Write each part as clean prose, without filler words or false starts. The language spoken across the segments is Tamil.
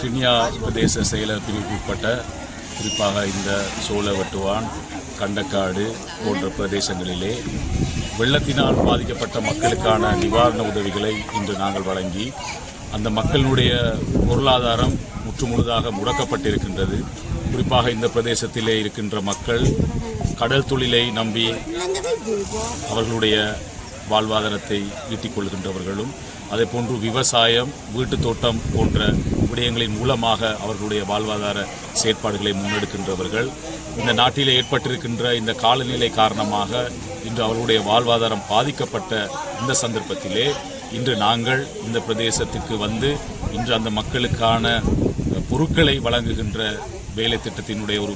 கிண்ணியா பிரதேச செயலர் பிரிவுக்குட்பட்ட குறிப்பாக இந்த சோழவட்டுவான், கண்டக்காடு போன்ற பிரதேசங்களிலே வெள்ளத்தினால் பாதிக்கப்பட்ட மக்களுக்கான நிவாரண உதவிகளை இன்று நாங்கள் வழங்கி அந்த மக்களுடைய பொருளாதாரம் முற்றுமுழுதாக முடக்கப்பட்டிருக்கின்றது. குறிப்பாக இந்த பிரதேசத்திலே இருக்கின்ற மக்கள் கடல் தொழிலை நம்பி அவர்களுடைய வாழ்வாதாரத்தை ஈட்டிக் கொள்கின்றவர்களும், அதேபோன்று விவசாயம், வீட்டு தோட்டம் போன்ற விடயங்களின் மூலமாக அவர்களுடைய வாழ்வாதார செயற்பாடுகளை முன்னெடுக்கின்றவர்கள். இந்த நாட்டிலே ஏற்பட்டிருக்கின்ற இந்த காலநிலை காரணமாக இன்று அவர்களுடைய வாழ்வாதாரம் பாதிக்கப்பட்ட இந்த சந்தர்ப்பத்திலே இன்று நாங்கள் இந்த பிரதேசத்துக்கு வந்து இன்று அந்த மக்களுக்கான பொருட்களை வழங்குகின்ற வேலை திட்டத்தினுடைய ஒரு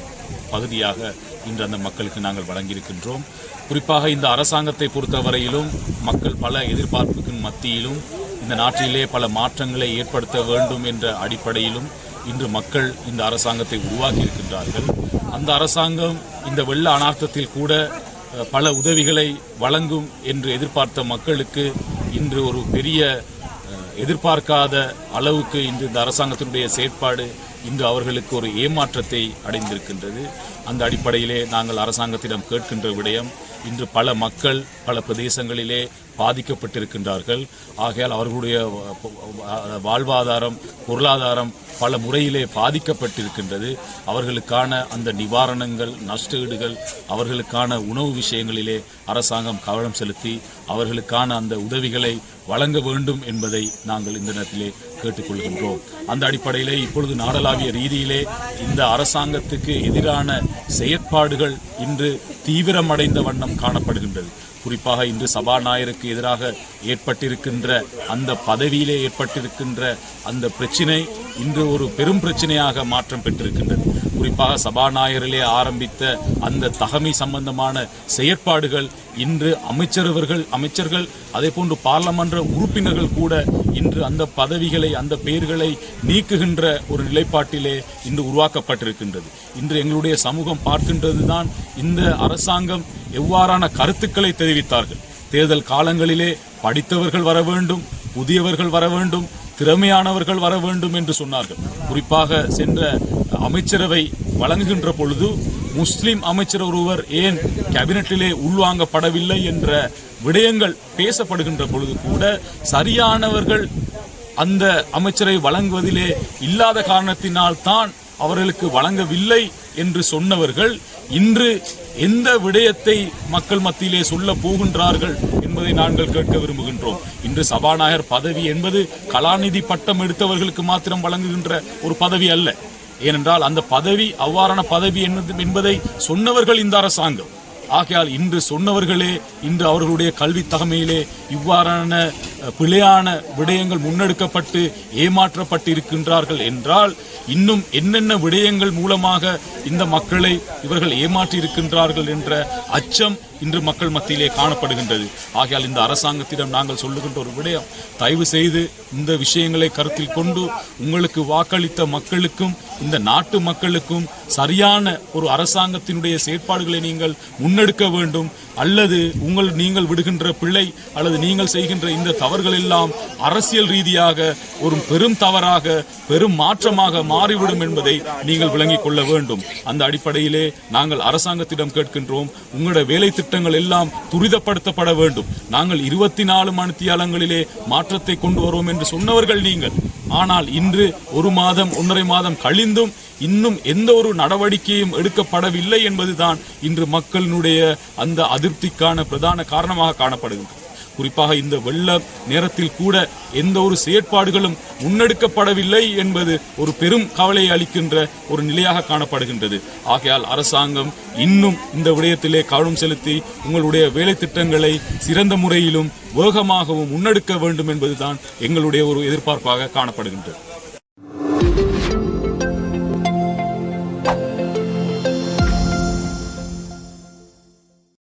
பகுதியாக இன்று அந்த மக்களுக்கு நாங்கள் வழங்கியிருக்கின்றோம். குறிப்பாக இந்த அரசாங்கத்தை பொறுத்தவரையிலும் மக்கள் பல எதிர்பார்ப்புக்கு மத்தியிலும் இந்த நாட்டிலே பல மாற்றங்களை ஏற்படுத்த வேண்டும் என்ற அடிப்படையிலும் இன்று மக்கள் இந்த அரசாங்கத்தை உருவாக்கி இருக்கின்றார்கள். அந்த அரசாங்கம் இந்த வெள்ள அனர்த்தத்தில் கூட பல உதவிகளை வழங்கும் என்று எதிர்பார்த்த மக்களுக்கு இன்று ஒரு பெரிய எதிர்பார்க்காத அளவுக்கு இன்று இந்த அரசாங்கத்தினுடைய செயற்பாடு இன்று அவர்களுக்கு ஒரு ஏமாற்றத்தை அடைந்திருக்கின்றது. அந்த அடிப்படையிலே நாங்கள் அரசாங்கத்திடம் கேட்கின்ற விடயம், இன்று பல மக்கள் பல பிரதேசங்களிலே பாதிக்கப்பட்டிருக்கின்றார்கள். ஆகையால் அவர்களுடைய வாழ்வாதாரம், பொருளாதாரம் பல முறையிலே பாதிக்கப்பட்டிருக்கின்றது. அவர்களுக்கான அந்த நிவாரணங்கள், நஷ்டஈடுகள், அவர்களுக்கான உணவு விஷயங்களிலே அரசாங்கம் கவனம் செலுத்தி அவர்களுக்கான அந்த உதவிகளை வழங்க வேண்டும் என்பதை நாங்கள் இந்த நேரத்திலே கேட்டுக்கொள்கின்றோம். அந்த அடிப்படையிலே இப்பொழுது நாடளாவிய ரீதியிலே இந்த அரசாங்கத்துக்கு எதிரான செயற்பாடுகள் இன்று தீவிரமடைந்த வண்ணம் காணப்படுகின்றது. குறிப்பாக இன்று சபாநாயகருக்கு எதிராக ஏற்பட்டிருக்கின்ற அந்த பதவியிலே ஏற்பட்டிருக்கின்ற அந்த பிரச்சினை இன்று ஒரு பெரும் பிரச்சனையாக மாற்றம் பெற்றிருக்கின்றது. குறிப்பாக சபாநாயகரிலே ஆரம்பித்த அந்த தகமை சம்பந்தமான செயற்பாடுகள் இன்று அமைச்சர்கள் அதேபோன்று பாராளுமன்ற உறுப்பினர்கள் கூட இன்று அந்த பதவிகளை, அந்த பெயர்களை நீக்குகின்ற ஒரு நிலைப்பாட்டிலே இன்று உருவாக்கப்பட்டிருக்கின்றது. இன்று எங்களுடைய சமூகம் பார்க்கின்றதுதான் இந்த அரசாங்கம் எவ்வாறான கருத்துக்களை தெரிவித்தார்கள். தேர்தல் காலங்களிலே படித்தவர்கள் வர வேண்டும், புதியவர்கள் வர வேண்டும், திறமையானவர்கள் வர வேண்டும் என்று சொன்னார்கள். குறிப்பாக சென்ற அமைச்சரவை வழங்குகின்ற பொழுது முஸ்லிம் அமைச்சர் ஒருவர் ஏன் கேபினட்டிலே உள்வாங்கப்படவில்லை என்ற விடயங்கள் பேசப்படுகின்ற பொழுது கூட சரியானவர்கள் அந்த அமைச்சரை வழங்குவதிலே இல்லாத காரணத்தினால் தான் அவர்களுக்கு வழங்கவில்லை என்று சொன்னவர்கள் இன்று எந்த விடயத்தை மக்கள் மத்தியிலே சொல்ல போகின்றார்கள் என்பதை நாங்கள் கேட்க விரும்புகின்றோம். இன்று சபாநாயகர் பதவி என்பது கலாநிதி பட்டம் எடுத்தவர்களுக்கு மாத்திரம் வழங்குகின்ற ஒரு பதவி அல்ல. ஏனென்றால் அந்த பதவி அவ்வாறான பதவி என்பதை சொன்னவர்கள் இந்த அரசாங்கம். ஆகையால் இன்று சொன்னவர்களே இன்று அவர்களுடைய கல்வி தகமையிலே இவ்வாறான பிழையான விடயங்கள் முன்னெடுக்கப்பட்டு ஏமாற்றப்பட்டு இருக்கின்றார்கள் என்றால் இன்னும் என்னென்ன விடயங்கள் மூலமாக இந்த மக்களை இவர்கள் ஏமாற்றி இருக்கின்றார்கள் என்ற அச்சம் இன்று மக்கள் மத்தியிலே காணப்படுகின்றது. ஆகையால் இந்த அரசாங்கத்திடம் நாங்கள் சொல்லுகின்ற ஒரு விடயம், தயவு செய்து இந்த விஷயங்களை கருத்தில் கொண்டு உங்களுக்கு வாக்களித்த மக்களுக்கும் இந்த நாட்டு மக்களுக்கும் சரியான ஒரு அரசாங்கத்தினுடைய செயற்பாடுகளை நீங்கள் முன்னெடுக்க வேண்டும். அல்லது நீங்கள் விடுகின்ற பிள்ளை அல்லது நீங்கள் செய்கின்ற இந்த தவறுகள் எல்லாம் அரசியல் ரீதியாக ஒரு பெரும் தவறாக, பெரும் மாற்றமாக மாறிவிடும் என்பதை நீங்கள் விளங்கிக் கொள்ள வேண்டும். அந்த அடிப்படையிலே நாங்கள் அரசாங்கத்திடம் கேட்கின்றோம், உங்களுடைய வேலை திட்டங்கள் எல்லாம் துரிதப்படுத்தப்பட வேண்டும். நாங்கள் 24 மணித்தியாலங்களிலே மாற்றத்தை கொண்டு வருவோம் என்று சொன்னவர்கள் நீங்கள். ஆனால் இன்று 1 மாதம் 1.5 மாதம் கழிந்தும் இன்னும் எந்த ஒரு நடவடிக்கையும் எடுக்கப்படவில்லை என்பதுதான் இன்று மக்களினுடைய அந்த அதிருப்திக்கான பிரதான காரணமாக காணப்படுகின்றது. குறிப்பாக இந்த வெள்ள நேரத்தில் கூட எந்த ஒரு செயற்பாடுகளும் முன்னெடுக்கப்படவில்லை என்பது ஒரு பெரும் கவலையை அளிக்கின்ற ஒரு நிலையாக காணப்படுகின்றது. ஆகையால் அரசாங்கம் இன்னும் இந்த விடயத்திலே கவனம் செலுத்தி உங்களுடைய வேலை திட்டங்களை சிறந்த முறையிலும் வேகமாகவும் முன்னெடுக்க வேண்டும் என்பதுதான் எங்களுடைய ஒரு எதிர்பார்ப்பாக காணப்படுகின்றது.